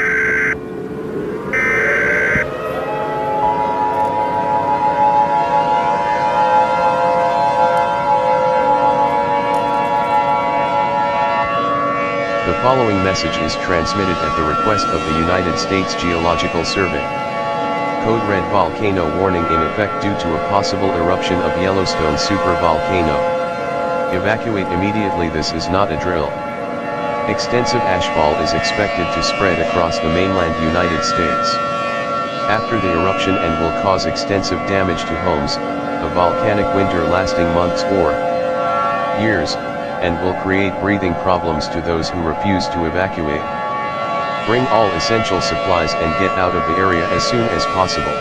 The following message is transmitted at the request of the United States Geological Survey. Code Red Volcano warning in effect due to a possible eruption of Yellowstone supervolcano. Evacuate immediately. This is not a drill. Extensive ashfall is expected to spread across the mainland United States after the eruption and will cause extensive damage to homes, a volcanic winter lasting months or years, and will create breathing problems to those who refuse to evacuate. Bring all essential supplies and get out of the area as soon as possible.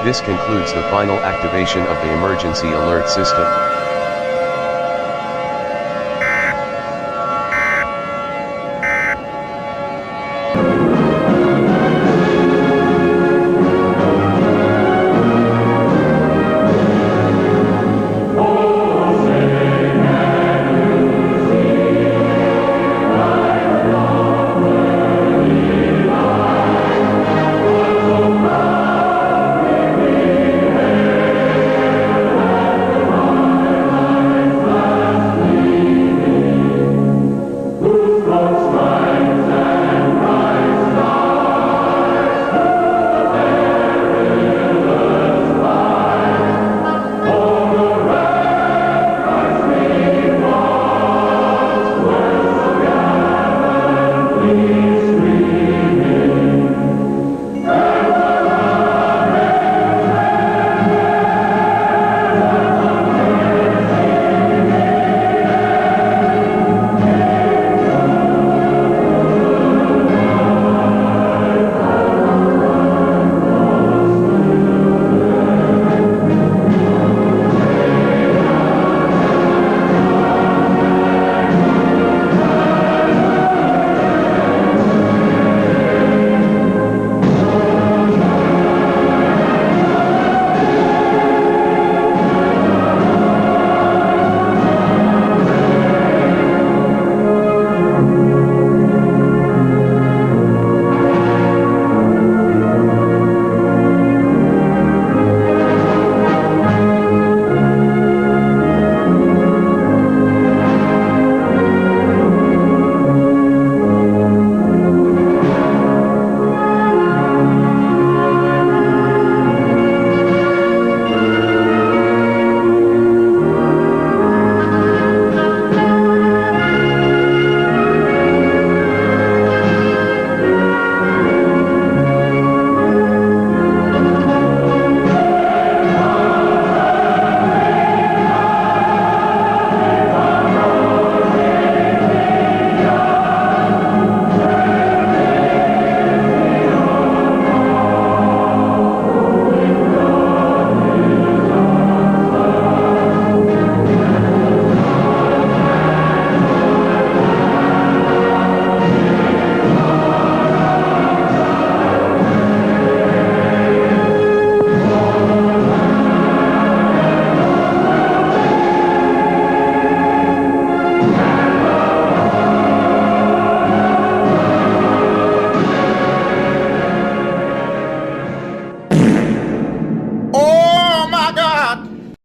This concludes the final activation of the emergency alert system.